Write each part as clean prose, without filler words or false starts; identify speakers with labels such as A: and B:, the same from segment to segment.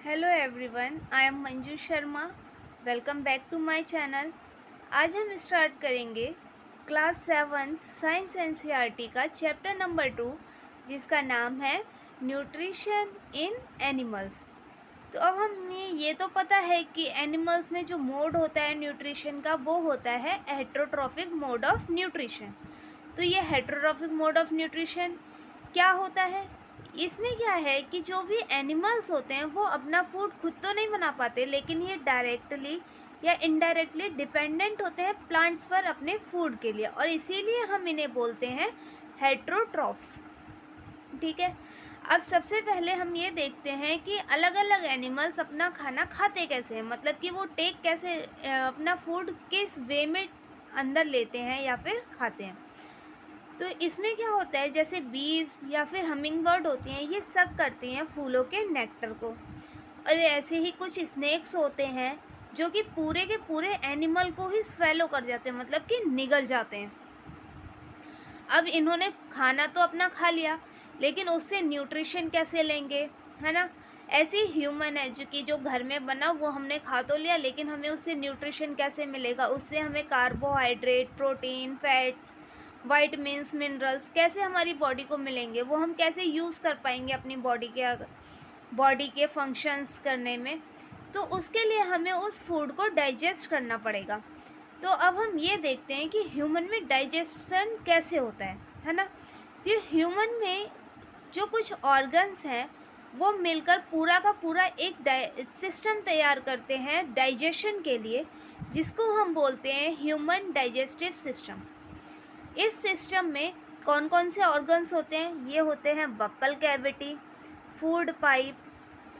A: Hello everyone, I am Manju Sharma. Welcome back to my channel. आज हम start करेंगे class 7 science NCERT का chapter number 2, जिसका नाम है न्यूट्रिशन इन एनिमल्स। तो अब हमें ये तो पता है कि एनिमल्स में जो मोड होता है न्यूट्रिशन का, वो होता है हेटरोट्रॉफिक मोड ऑफ न्यूट्रिशन। तो ये हेटरोट्रॉफिक मोड ऑफ न्यूट्रिशन क्या होता है? इसमें क्या है कि जो भी एनिमल्स होते हैं वो अपना फूड खुद तो नहीं बना पाते, लेकिन ये डायरेक्टली या इनडायरेक्टली डिपेंडेंट होते हैं प्लांट्स पर अपने फूड के लिए, और इसीलिए हम इन्हें बोलते हैं हेटरोट्रॉफ्स। ठीक है, अब सबसे पहले हम ये देखते हैं कि अलग अलग एनिमल्स अपना खाना खाते कैसे हैं, मतलब कि वो टेक कैसे अपना फूड किस वे में अंदर लेते हैं या फिर खाते हैं। तो इसमें क्या होता है, जैसे बीज या फिर हमिंग बर्ड होती हैं, ये सब करती हैं फूलों के नेक्टर को, और ऐसे ही कुछ स्नेक्स होते हैं जो कि पूरे के पूरे एनिमल को ही स्वेलो कर जाते हैं, मतलब कि निगल जाते हैं। अब इन्होंने खाना तो अपना खा लिया, लेकिन उससे न्यूट्रिशन कैसे लेंगे, है ना। ऐसे ह्यूमन है जो घर में बना वो हमने खा तो लिया, लेकिन हमें उससे न्यूट्रिशन कैसे मिलेगा? उससे हमें carbohydrate, protein, fats, vitamins, minerals कैसे हमारी बॉडी को मिलेंगे? वो हम कैसे यूज़ कर पाएंगे अपनी बॉडी के फंक्शंस करने में? तो उसके लिए हमें उस फूड को डाइजेस्ट करना पड़ेगा। तो अब हम ये देखते हैं कि ह्यूमन में डाइजेशन कैसे होता है ना। तो ह्यूमन में जो कुछ ऑर्गन्स हैं वो मिलकर पूरा का पूरा एक सिस्टम तैयार करते हैं डाइजेशन के लिए, जिसको हम बोलते हैं ह्यूमन डाइजेस्टिव सिस्टम। इस सिस्टम में कौन कौन से ऑर्गन्स होते हैं? ये होते हैं buccal cavity, food pipe,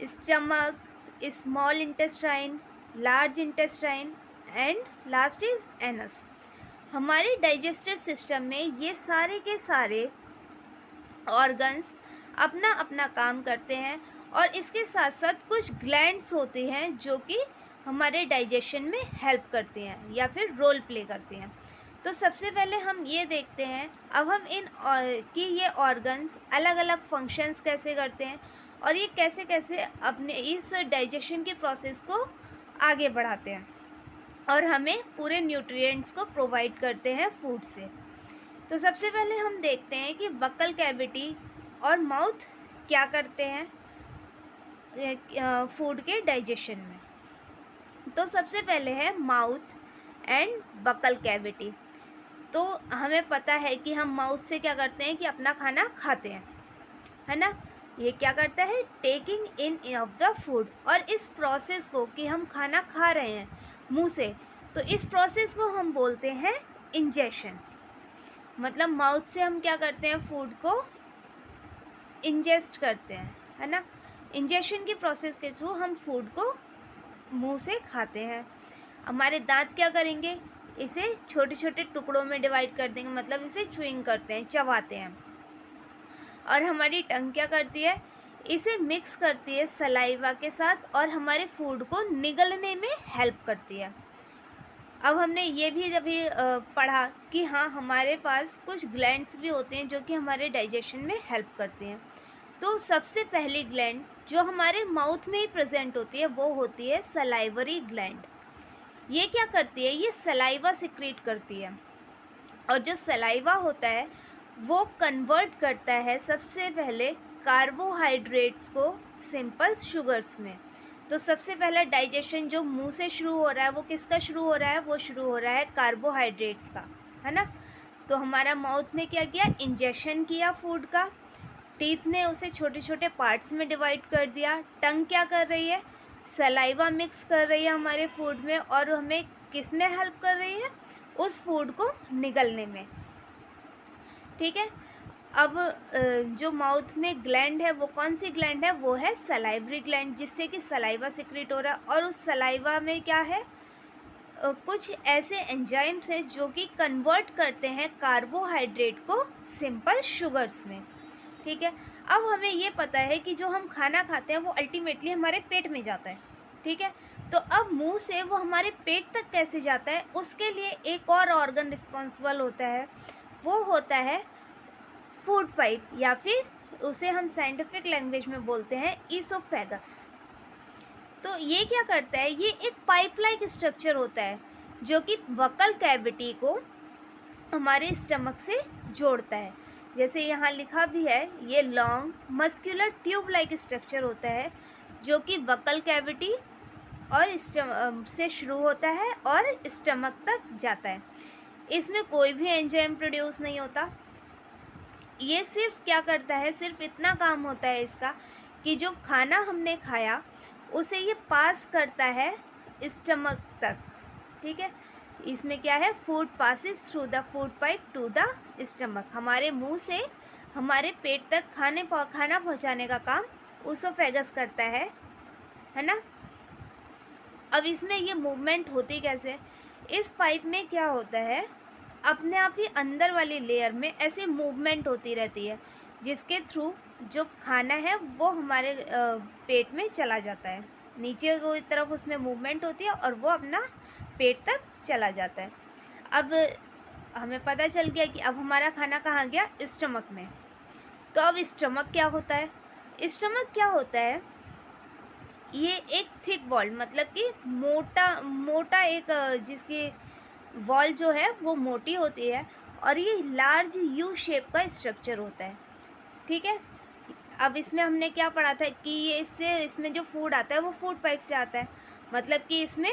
A: stomach, small intestine, large intestine and last is anus. हमारे डाइजेस्टिव सिस्टम में ये सारे के सारे ऑर्गन्स अपना अपना काम करते हैं, और इसके साथ साथ कुछ ग्लैंड्स होते हैं जो कि हमारे डाइजेशन में हेल्प करते हैं या फिर रोल प्ले करते हैं। तो सबसे पहले हम ये देखते हैं अब हम कि ये ऑर्गन्स अलग अलग फंक्शंस कैसे करते हैं, और ये कैसे कैसे अपने इस डाइजेशन के प्रोसेस को आगे बढ़ाते हैं और हमें पूरे न्यूट्रिएंट्स को प्रोवाइड करते हैं फूड से। तो सबसे पहले हम देखते हैं कि बक्कल कैविटी और माउथ क्या करते हैं फूड के डाइजेशन में। तो सबसे पहले है माउथ एंड बक्कल कैविटी। तो हमें पता है कि हम माउथ से क्या करते हैं कि अपना खाना खाते हैं, है ना। ये क्या करता है? Taking in of the food. और इस प्रोसेस को कि हम खाना खा रहे हैं मुंह से, तो इस प्रोसेस को हम बोलते हैं इंजेशन। मतलब माउथ से हम क्या करते हैं? फूड को इंजेस्ट करते हैं, है ना। इंजेशन की प्रोसेस के थ्रू हम फूड को मुंह से खाते हैं। हमारे दांत क्या करेंगे? इसे छोटे छोटे टुकड़ों में डिवाइड कर देंगे, मतलब इसे च्युइंग करते हैं, चबाते हैं। और हमारी टंग क्या करती है? इसे मिक्स करती है सलाइवा के साथ और हमारे फूड को निगलने में हेल्प करती है। अब हमने ये भी अभी पढ़ा कि हाँ, हमारे पास कुछ ग्लैंड्स भी होते हैं जो कि हमारे डाइजेशन में हेल्प करते हैं। तो सबसे पहली ग्लैंड जो हमारे माउथ में ही प्रेजेंट होती है वो होती है सलाइवरी ग्लैंड। ये क्या करती है? ये सलाइवा सिक्रीट करती है, और जो सलाइवा होता है वो कन्वर्ट करता है सबसे पहले कार्बोहाइड्रेट्स को सिंपल शुगर्स में। तो सबसे पहला डाइजेशन जो मुंह से शुरू हो रहा है वो किसका शुरू हो रहा है? वो शुरू हो रहा है कार्बोहाइड्रेट्स का, है ना। तो हमारा माउथ ने क्या किया? इंजेक्शन किया फूड का। टीथ ने उसे छोटे छोटे पार्ट्स में डिवाइड कर दिया। टंग क्या कर रही है? सलाइवा मिक्स कर रही है हमारे फूड में, और हमें किस में हेल्प कर रही है? उस फूड को निगलने में। ठीक है। अब जो माउथ में ग्लैंड है वो कौन सी ग्लैंड है? वो है सलाइवरी ग्लैंड, जिससे कि सलाइवा सिक्रीट हो रहा है। और उस सलाइवा में क्या है? कुछ ऐसे एंजाइम्स हैं जो कि कन्वर्ट करते हैं कार्बोहाइड्रेट को सिंपल शुगर्स में। ठीक है। अब हमें ये पता है कि जो हम खाना खाते हैं वो अल्टीमेटली हमारे पेट में जाता है। ठीक है। तो अब मुंह से वो हमारे पेट तक कैसे जाता है? उसके लिए एक और ऑर्गन रिस्पॉन्सिबल होता है, वो होता है फूड पाइप, या फिर उसे हम साइंटिफिक लैंग्वेज में बोलते हैं ईसोफेगस। तो ये क्या करता है, ये एक पाइप लाइक स्ट्रक्चर होता है जो कि वकल कैविटी को हमारे स्टमक से जोड़ता है। जैसे यहाँ लिखा भी है, ये long muscular tube like structure होता है जो कि वकल कैविटी और से शुरू होता है और स्टमक तक जाता है। इसमें कोई भी एंजाइम प्रोड्यूस नहीं होता। ये सिर्फ क्या करता है, सिर्फ इतना काम होता है इसका कि जो खाना हमने खाया उसे ये पास करता है स्टमक तक। ठीक है, इसमें क्या है, food passes through the food pipe to the stomach. हमारे मुंह से हमारे पेट तक खाना पहुंचाने का काम ओसोफेगस करता है ना। अब इसमें ये मूवमेंट होती कैसे, इस पाइप में क्या होता है, अपने आप ही अंदर वाली लेयर में ऐसे मूवमेंट होती रहती है जिसके थ्रू जो खाना है वो हमारे पेट में चला जाता है। नीचे की तरफ उसमें मूवमेंट होती है और वो अपना पेट तक चला जाता है। अब हमें पता चल गया कि अब हमारा खाना कहाँ गया, स्टमक में। तो अब स्टमक क्या होता है, स्टमक क्या होता है, ये एक थिक वॉल, मतलब कि मोटा एक जिसकी वॉल जो है वो मोटी होती है और ये लार्ज यू शेप का स्ट्रक्चर होता है। ठीक है, अब इसमें हमने क्या पढ़ा था कि इसमें जो फूड आता है वो फूड पाइप से आता है, मतलब कि इसमें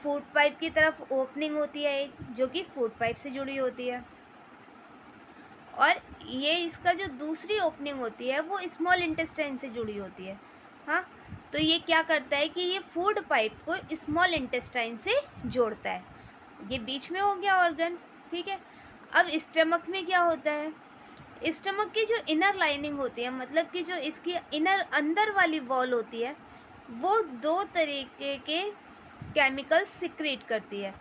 A: फूड पाइप की तरफ ओपनिंग होती है एक, जो कि फूड पाइप से जुड़ी होती है, और ये इसका जो दूसरी ओपनिंग होती है वो स्मॉल इंटेस्टाइन से जुड़ी होती है। हाँ, तो ये क्या करता है कि ये फूड पाइप को स्मॉल इंटेस्टाइन से जोड़ता है। ये बीच में हो गया ऑर्गन। ठीक है, अब स्टमक में क्या होता है, स्टमक की जो इनर लाइनिंग होती है, मतलब कि जो इसकी अंदर वाली वॉल होती है, वो दो तरीके के केमिकल्स सिक्रीट करती है।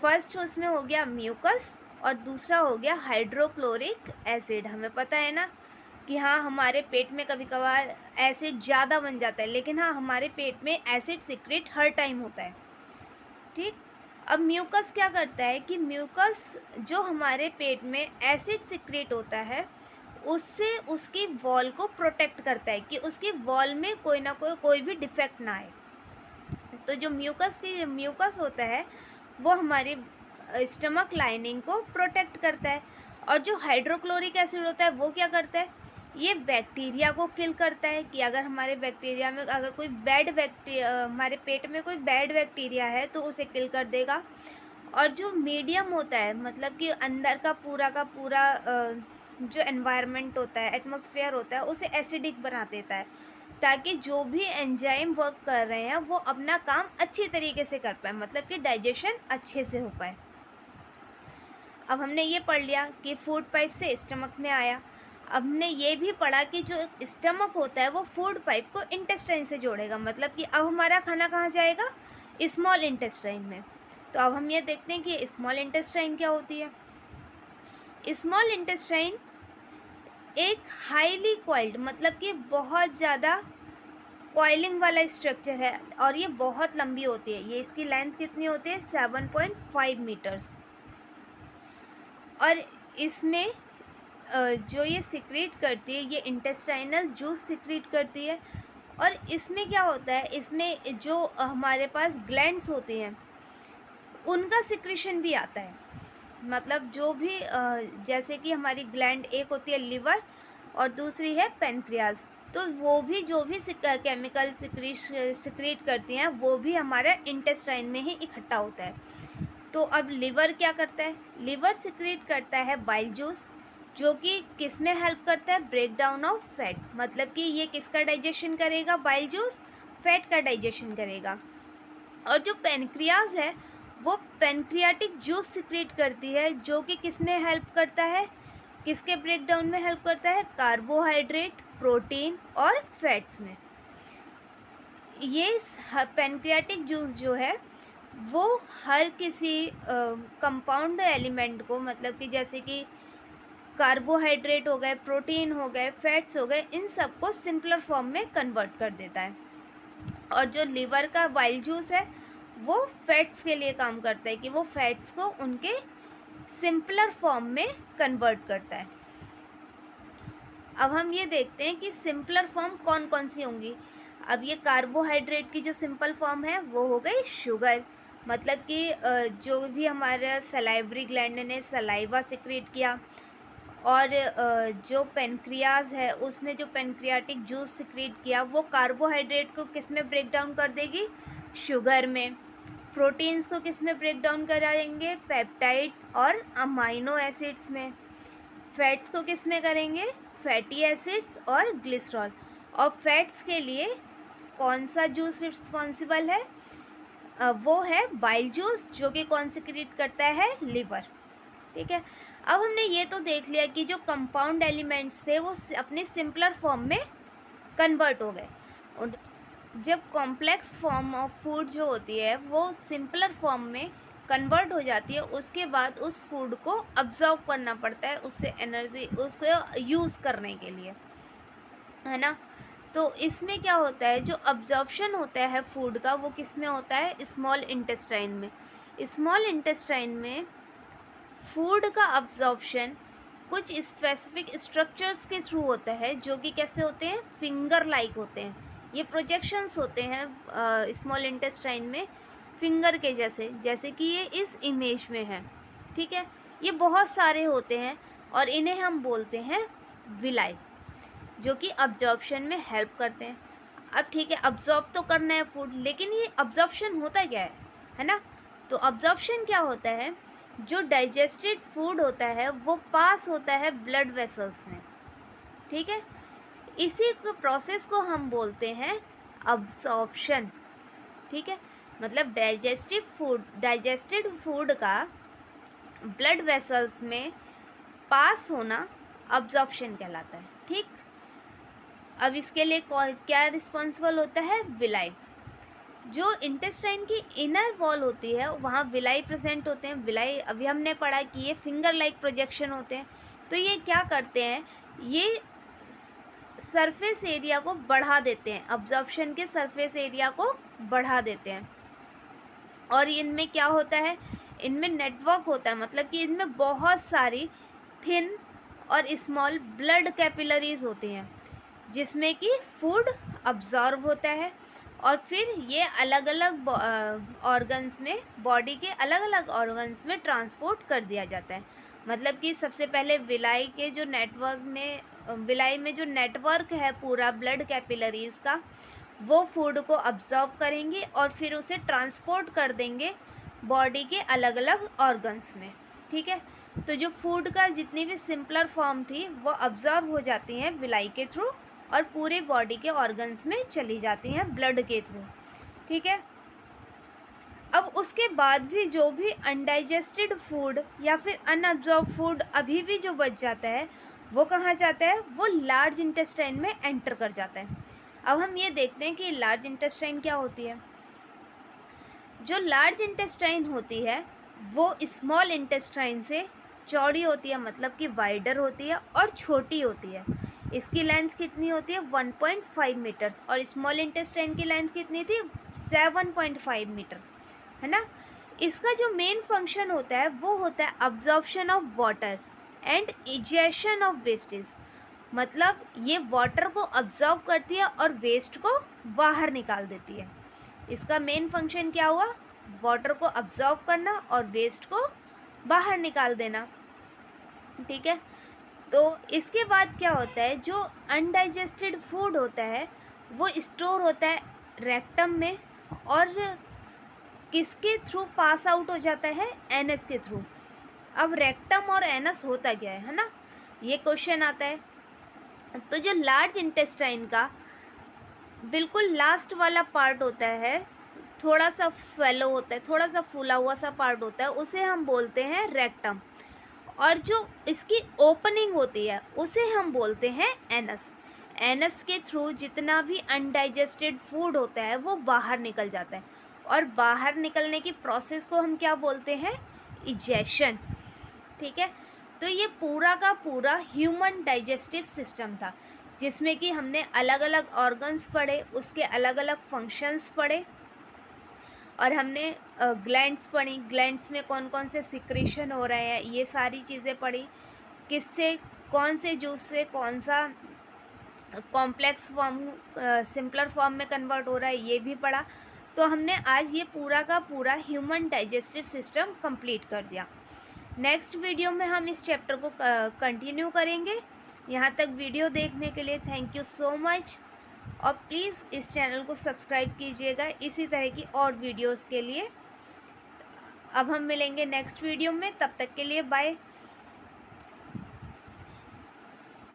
A: फर्स्ट उसमें हो गया म्यूकस और दूसरा हो गया हाइड्रोक्लोरिक एसिड। हमें पता है ना कि हाँ, हमारे पेट में कभी कभार एसिड ज़्यादा बन जाता है, लेकिन हाँ, हमारे पेट में एसिड सिक्रेट हर टाइम होता है। ठीक, अब म्यूकस क्या करता है कि म्यूकस जो हमारे पेट में एसिड सिक्रेट होता है उससे उसकी वॉल को प्रोटेक्ट करता है कि उसकी वॉल में कोई भी डिफेक्ट ना आए। तो जो म्यूकस होता है वो हमारी स्टमक लाइनिंग को प्रोटेक्ट करता है, और जो हाइड्रोक्लोरिक एसिड होता है वो क्या करता है, ये बैक्टीरिया को किल करता है कि अगर हमारे बैक्टीरिया में अगर कोई हमारे पेट में कोई बैड बैक्टीरिया है तो उसे किल कर देगा। और जो मीडियम होता है, मतलब कि अंदर का पूरा जो एनवायरनमेंट होता है, एटमॉस्फेयर होता है, उसे एसिडिक बना देता है ताकि जो भी एंजाइम वर्क कर रहे हैं वो अपना काम अच्छी तरीके से कर पाए, मतलब कि डाइजेशन अच्छे से हो पाए। अब हमने ये पढ़ लिया कि फूड पाइप से स्टमक में आया। अब हमने ये भी पढ़ा कि जो स्टमक होता है वो फूड पाइप को इंटेस्टाइन से जोड़ेगा, मतलब कि अब हमारा खाना कहाँ जाएगा, स्मॉल इंटेस्टाइन में। तो अब हम ये देखते हैं कि स्मॉल इंटेस्टाइन क्या होती है। स्मॉल इंटेस्टाइन एक हाईली कॉइल्ड, मतलब कि बहुत ज़्यादा कॉइलिंग वाला स्ट्रक्चर है और ये बहुत लंबी होती है। ये इसकी लेंथ कितनी होती है, 7.5 मीटर्स। और इसमें जो ये सिक्रीट करती है, ये इंटेस्टाइनल जूस सिक्रीट करती है। और इसमें क्या होता है, इसमें जो हमारे पास ग्लैंड्स होती हैं उनका सिक्रीशन भी आता है, मतलब जो भी जैसे कि हमारी ग्लैंड एक होती है लिवर और दूसरी है पेनक्रियाज, तो वो भी जो भी केमिकल सिक्रीट करती हैं वो भी हमारे इंटेस्टाइन में ही इकट्ठा होता है। तो अब लिवर क्या करता है, लिवर सिक्रीट करता है बाइल जूस, जो कि किस में हेल्प करता है, ब्रेक डाउन ऑफ फैट, मतलब कि ये किसका डाइजेशन करेगा, बाइल जूस फैट का डाइजेशन करेगा। और जो पेनक्रियाज है वो पेनक्रियाटिक जूस सिक्रीट करती है, जो कि किस में हेल्प करता है, किसके ब्रेक डाउन में हेल्प करता है, कार्बोहाइड्रेट, प्रोटीन और फैट्स में। ये पेनक्रियाटिक जूस जो है वो हर किसी कंपाउंड एलिमेंट को, मतलब कि जैसे कि कार्बोहाइड्रेट हो गए, प्रोटीन हो गए, फैट्स हो गए, इन सब को सिंपलर फॉर्म में कन्वर्ट कर देता है। और जो लिवर का बाइल जूस है वो फैट्स के लिए काम करता है कि वो फैट्स को उनके सिंपलर फॉर्म में कन्वर्ट करता है। अब हम ये देखते हैं कि सिंपलर फॉर्म कौन कौन सी होंगी। अब ये कार्बोहाइड्रेट की जो सिंपल फॉर्म है वो हो गई शुगर। मतलब कि जो भी हमारा सलाइवरी ग्लैंड ने सलाइवा सिक्रेट किया और जो पेनक्रियाज है उसने जो पेनक्रियाटिक जूस सिक्रेट किया वो कार्बोहाइड्रेट को किस में ब्रेक डाउन कर देगी, शुगर में। प्रोटीन्स को किस में ब्रेक डाउन कराएंगे, पेप्टाइड और अमाइनो एसिड्स में। फैट्स को किस में करेंगे, फैटी एसिड्स और ग्लिसरॉल। और फैट्स के लिए कौन सा जूस रिस्पॉन्सिबल है, वो है बाइल जूस, जो कि कौन सिक्रेट करता है, लिवर। ठीक है, अब हमने ये तो देख लिया कि जो कंपाउंड एलिमेंट्स थे वो अपने सिंपलर फॉर्म में कन्वर्ट हो गए। और जब कॉम्प्लेक्स फॉर्म ऑफ फूड जो होती है वो सिंपलर फॉर्म में कन्वर्ट हो जाती है, उसके बाद उस फूड को अब्जॉर्ब करना पड़ता है, उससे एनर्जी उसको यूज़ करने के लिए, है ना। तो इसमें क्या होता है, जो अब्जॉर्प्शन होता है फूड का वो किस में होता है, स्मॉल इंटेस्टाइन में। स्मॉल इंटेस्टाइन में फूड का अब्जॉर्प्शन कुछ स्पेसिफिक स्ट्रक्चर्स के थ्रू होता है, जो कि कैसे होते हैं, फिंगर लाइक होते हैं। ये प्रोजेक्शंस होते हैं स्मॉल इंटेस्टाइन में फिंगर के जैसे, जैसे कि ये इस इमेज में है। ठीक है, ये बहुत सारे होते हैं और इन्हें हम बोलते हैं विलाई, जो कि अब्जॉर्प्शन में हेल्प करते हैं। अब ठीक है, अब्जॉर्ब तो करना है फूड, लेकिन ये अब्जॉर्प्शन होता क्या है ना। तो अब्जॉर्प्शन क्या होता है, जो डाइजेस्टेड फूड होता है वो पास होता है ब्लड वेसल्स में। ठीक है, इसी प्रोसेस को हम बोलते हैं अब्जॉर्प्शन। ठीक है, मतलब डाइजेस्टेड फूड का ब्लड वेसल्स में पास होना अब्जॉर्प्शन कहलाता है। ठीक, अब इसके लिए क्या रिस्पॉन्सिबल होता है, विलाई। जो इंटेस्टाइन की इनर वॉल होती है वहाँ विलाई प्रेजेंट होते हैं। विलाई अभी हमने पढ़ा कि ये फिंगर लाइक प्रोजेक्शन होते हैं। तो ये क्या करते हैं, ये सरफेस एरिया को बढ़ा देते हैं, अब्जॉर्प्शन के सरफेस एरिया को बढ़ा देते हैं। और इनमें क्या होता है, इनमें नेटवर्क होता है, मतलब कि इनमें बहुत सारी थिन और स्मॉल ब्लड कैपिलरीज होती हैं, जिसमें कि फूड अब्जॉर्ब होता है और फिर ये अलग अलग ऑर्गन्स में, बॉडी के अलग अलग ऑर्गन्स में ट्रांसपोर्ट कर दिया जाता है। मतलब कि सबसे पहले विलाई के जो नेटवर्क में, विलाई में जो नेटवर्क है पूरा ब्लड कैपिलरीज का, वो फूड को अब्जॉर्ब करेंगे और फिर उसे ट्रांसपोर्ट कर देंगे बॉडी के अलग अलग ऑर्गन्स में। ठीक है, तो जो फूड का जितनी भी सिंपलर फॉर्म थी वो अब्जॉर्ब हो जाती हैं विलाई के थ्रू और पूरे बॉडी के ऑर्गन्स में चली जाती हैं ब्लड के थ्रू। ठीक है, अब उसके बाद भी जो भी अनडाइजेस्टेड फूड या फिर अनअब्जॉर्ब फूड अभी भी जो बच जाता है वो कहाँ जाता है, वो लार्ज इंटेस्टाइन में एंटर कर जाता है। अब हम ये देखते हैं कि लार्ज इंटेस्टाइन क्या होती है। जो लार्ज इंटेस्टाइन होती है वो स्मॉल इंटेस्टाइन से चौड़ी होती है, मतलब कि वाइडर होती है और छोटी होती है। इसकी लेंथ कितनी होती है, 1.5 मीटर्स, और स्मॉल इंटेस्टाइन की लेंथ कितनी थी, 7.5 मीटर, है ना। इसका जो मेन फंक्शन होता है वो होता है absorption of water and egestion of wastage. मतलब ये वाटर को अब्जॉर्ब करती है और वेस्ट को बाहर निकाल देती है। इसका मेन फंक्शन क्या हुआ, वाटर को अब्जॉर्ब करना और वेस्ट को बाहर निकाल देना। ठीक है, तो इसके बाद क्या होता है, जो अनडाइजेस्टेड फूड होता है वो स्टोर होता है रेक्टम में, और किसके थ्रू पास आउट हो जाता है, एनस के थ्रू। अब रेक्टम और एनस होता क्या है ना, ये क्वेश्चन आता है। तो जो लार्ज इंटेस्टाइन का बिल्कुल लास्ट वाला पार्ट होता है, थोड़ा सा स्वेलो होता है, थोड़ा सा फूला हुआ सा पार्ट होता है, उसे हम बोलते हैं रेक्टम। और जो इसकी ओपनिंग होती है उसे हम बोलते हैं एनस। एनस के थ्रू जितना भी अनडाइजेस्टेड फूड होता है वो बाहर निकल जाता है, और बाहर निकलने की प्रोसेस को हम क्या बोलते हैं, इजेशन। ठीक है, तो ये पूरा का पूरा ह्यूमन डाइजेस्टिव सिस्टम था, जिसमें कि हमने अलग अलग ऑर्गन्स पढ़े, उसके अलग अलग फंक्शंस पढ़े, और हमने ग्लैंड्स पढ़ी, ग्लैंड्स में कौन कौन से सिक्रेशन हो रहे हैं, ये सारी चीज़ें पढ़ी, किससे, कौन से जूस से कौन सा कॉम्प्लेक्स फॉर्म सिंपलर फॉर्म में कन्वर्ट हो रहा है, ये भी पढ़ा। तो हमने आज ये पूरा का पूरा ह्यूमन डाइजेस्टिव सिस्टम कंप्लीट कर दिया। नेक्स्ट वीडियो में हम इस चैप्टर को कंटिन्यू करेंगे। यहाँ तक वीडियो देखने के लिए थैंक यू सो मच, और प्लीज़ इस चैनल को सब्सक्राइब कीजिएगा इसी तरह की और वीडियोस के लिए। अब हम मिलेंगे नेक्स्ट वीडियो में, तब तक के लिए बाय।